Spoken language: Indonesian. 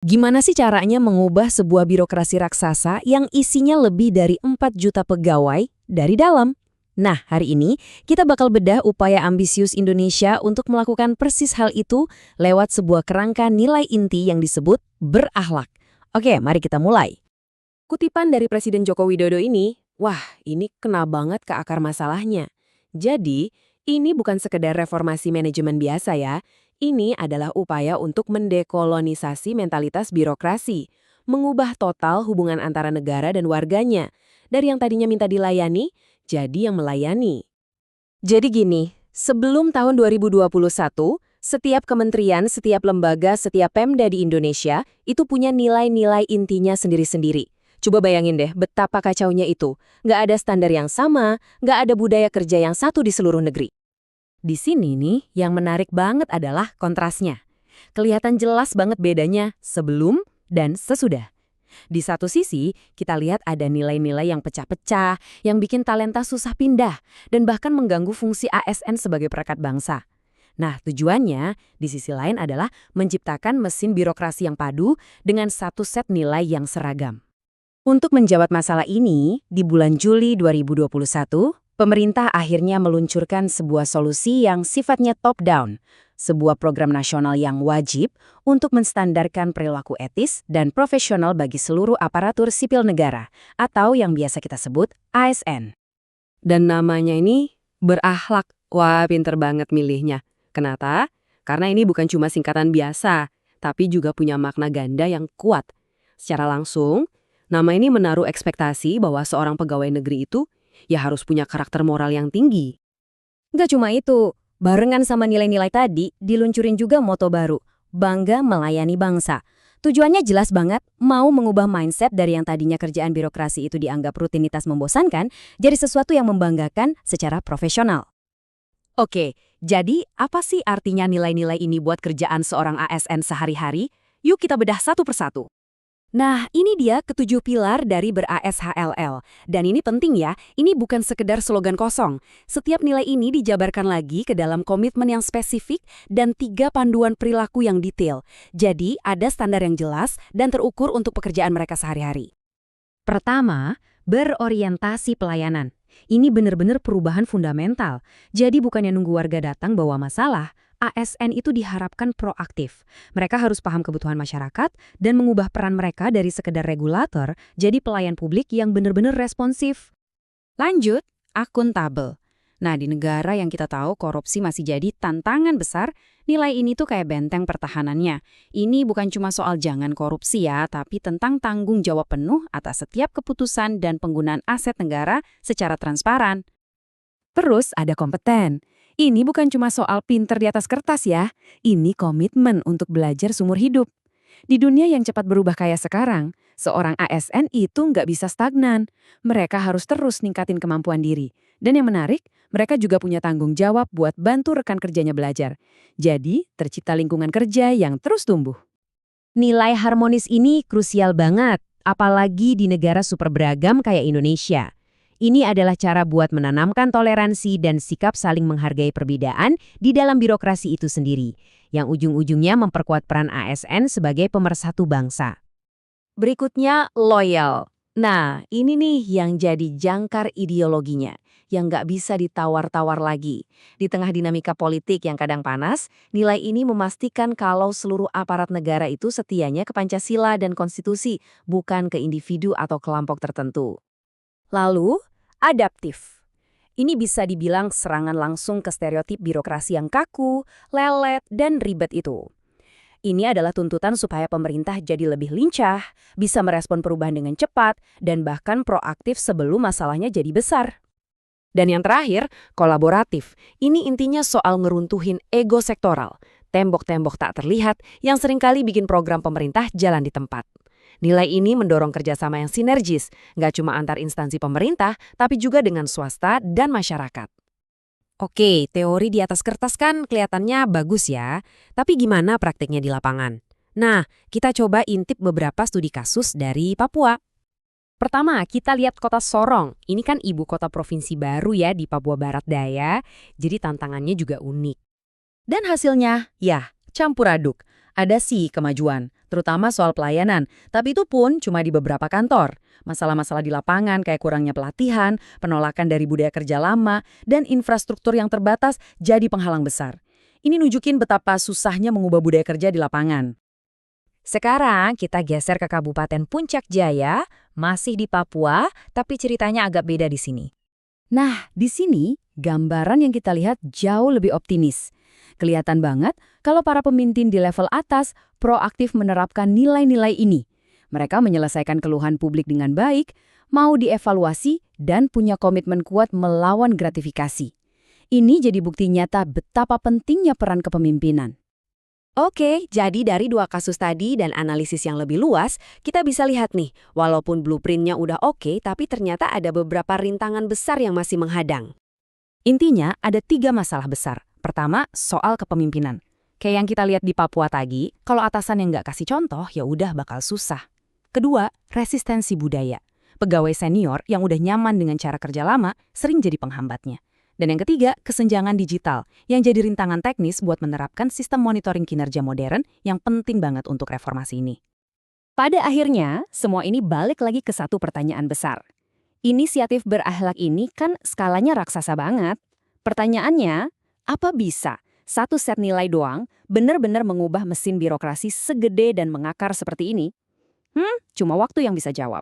Gimana sih caranya mengubah sebuah birokrasi raksasa yang isinya lebih dari 4 juta pegawai dari dalam? Nah, hari ini kita bakal bedah upaya ambisius Indonesia untuk melakukan persis hal itu lewat sebuah kerangka nilai inti yang disebut berakhlak. Oke, mari kita mulai. Kutipan dari Presiden Joko Widodo ini, wah, ini kena banget ke akar masalahnya. Jadi, ini bukan sekedar reformasi manajemen biasa ya. Ini adalah upaya untuk mendekolonisasi mentalitas birokrasi, mengubah total hubungan antara negara dan warganya, dari yang tadinya minta dilayani, jadi yang melayani. Jadi gini, sebelum tahun 2021, setiap kementerian, setiap lembaga, setiap Pemda di Indonesia itu punya nilai-nilai intinya sendiri-sendiri. Coba bayangin deh betapa kacaunya itu. Nggak ada standar yang sama, nggak ada budaya kerja yang satu di seluruh negeri. Di sini nih, yang menarik banget adalah kontrasnya. Kelihatan jelas banget bedanya sebelum dan sesudah. Di satu sisi, kita lihat ada nilai-nilai yang pecah-pecah, yang bikin talenta susah pindah, dan bahkan mengganggu fungsi ASN sebagai perekat bangsa. Nah, tujuannya di sisi lain adalah menciptakan mesin birokrasi yang padu dengan satu set nilai yang seragam. Untuk menjawab masalah ini, di bulan Juli 2021, pemerintah akhirnya meluncurkan sebuah solusi yang sifatnya top-down, sebuah program nasional yang wajib untuk menstandarkan perilaku etis dan profesional bagi seluruh aparatur sipil negara, atau yang biasa kita sebut ASN. Dan namanya ini berakhlak. Wah, pinter banget milihnya. Kenapa? Karena ini bukan cuma singkatan biasa, tapi juga punya makna ganda yang kuat. Secara langsung, nama ini menaruh ekspektasi bahwa seorang pegawai negeri itu ya harus punya karakter moral yang tinggi. Nggak cuma itu, barengan sama nilai-nilai tadi, diluncurin juga moto baru, bangga melayani bangsa. Tujuannya jelas banget, mau mengubah mindset dari yang tadinya kerjaan birokrasi itu dianggap rutinitas membosankan, jadi sesuatu yang membanggakan secara profesional. Oke, jadi apa sih artinya nilai-nilai ini buat kerjaan seorang ASN sehari-hari? Yuk kita bedah satu persatu. Nah, ini dia ketujuh pilar dari ber-ASHLL. Dan ini penting ya, ini bukan sekedar slogan kosong. Setiap nilai ini dijabarkan lagi ke dalam komitmen yang spesifik dan 3 panduan perilaku yang detail. Jadi, ada standar yang jelas dan terukur untuk pekerjaan mereka sehari-hari. Pertama, berorientasi pelayanan. Ini benar-benar perubahan fundamental. Jadi bukannya nunggu warga datang bawa masalah, ASN itu diharapkan proaktif. Mereka harus paham kebutuhan masyarakat dan mengubah peran mereka dari sekedar regulator jadi pelayan publik yang benar-benar responsif. Lanjut, akuntabel. Nah, di negara yang kita tahu korupsi masih jadi tantangan besar, nilai ini tuh kayak benteng pertahanannya. Ini bukan cuma soal jangan korupsi ya, tapi tentang tanggung jawab penuh atas setiap keputusan dan penggunaan aset negara secara transparan. Terus ada kompeten. Ini bukan cuma soal pinter di atas kertas ya, ini komitmen untuk belajar seumur hidup. Di dunia yang cepat berubah kayak sekarang, seorang ASN itu nggak bisa stagnan. Mereka harus terus ningkatin kemampuan diri. Dan yang menarik, mereka juga punya tanggung jawab buat bantu rekan kerjanya belajar. Jadi, tercipta lingkungan kerja yang terus tumbuh. Nilai harmonis ini krusial banget, apalagi di negara super beragam kayak Indonesia. Ini adalah cara buat menanamkan toleransi dan sikap saling menghargai perbedaan di dalam birokrasi itu sendiri, yang ujung-ujungnya memperkuat peran ASN sebagai pemersatu bangsa. Berikutnya, loyal. Nah, ini nih yang jadi jangkar ideologinya, yang nggak bisa ditawar-tawar lagi. Di tengah dinamika politik yang kadang panas, nilai ini memastikan kalau seluruh aparat negara itu setianya ke Pancasila dan konstitusi, bukan ke individu atau kelompok tertentu. Lalu, adaptif. Ini bisa dibilang serangan langsung ke stereotip birokrasi yang kaku, lelet, dan ribet itu. Ini adalah tuntutan supaya pemerintah jadi lebih lincah, bisa merespon perubahan dengan cepat, dan bahkan proaktif sebelum masalahnya jadi besar. Dan yang terakhir, kolaboratif. Ini intinya soal ngeruntuhin ego sektoral, tembok-tembok tak terlihat yang seringkali bikin program pemerintah jalan di tempat. Nilai ini mendorong kerjasama yang sinergis, nggak cuma antar instansi pemerintah, tapi juga dengan swasta dan masyarakat. Oke, teori di atas kertas kan kelihatannya bagus ya, tapi gimana praktiknya di lapangan? Nah, kita coba intip beberapa studi kasus dari Papua. Pertama, kita lihat kota Sorong. Ini kan ibu kota provinsi baru ya di Papua Barat Daya, jadi tantangannya juga unik. Dan hasilnya, ya, campur aduk. Ada sih kemajuan, terutama soal pelayanan, tapi itu pun cuma di beberapa kantor. Masalah-masalah di lapangan kayak kurangnya pelatihan, penolakan dari budaya kerja lama, dan infrastruktur yang terbatas jadi penghalang besar. Ini nunjukin betapa susahnya mengubah budaya kerja di lapangan. Sekarang kita geser ke Kabupaten Puncak Jaya, masih di Papua, tapi ceritanya agak beda di sini. Nah, di sini gambaran yang kita lihat jauh lebih optimis. Kelihatan banget kalau para pemimpin di level atas proaktif menerapkan nilai-nilai ini. Mereka menyelesaikan keluhan publik dengan baik, mau dievaluasi, dan punya komitmen kuat melawan gratifikasi. Ini jadi bukti nyata betapa pentingnya peran kepemimpinan. Oke, jadi dari dua kasus tadi dan analisis yang lebih luas, kita bisa lihat nih, walaupun blueprintnya udah oke, tapi ternyata ada beberapa rintangan besar yang masih menghadang. Intinya, ada 3 masalah besar. Pertama, soal kepemimpinan. Kayak yang kita lihat di Papua tadi, kalau atasan yang nggak kasih contoh, ya udah bakal susah. Kedua, resistensi budaya. Pegawai senior yang udah nyaman dengan cara kerja lama sering jadi penghambatnya. Dan yang ketiga, kesenjangan digital, yang jadi rintangan teknis buat menerapkan sistem monitoring kinerja modern yang penting banget untuk reformasi ini. Pada akhirnya, semua ini balik lagi ke satu pertanyaan besar. Inisiatif berakhlak ini kan skalanya raksasa banget. Pertanyaannya, apa bisa satu set nilai doang benar-benar mengubah mesin birokrasi segede dan mengakar seperti ini? Cuma waktu yang bisa jawab.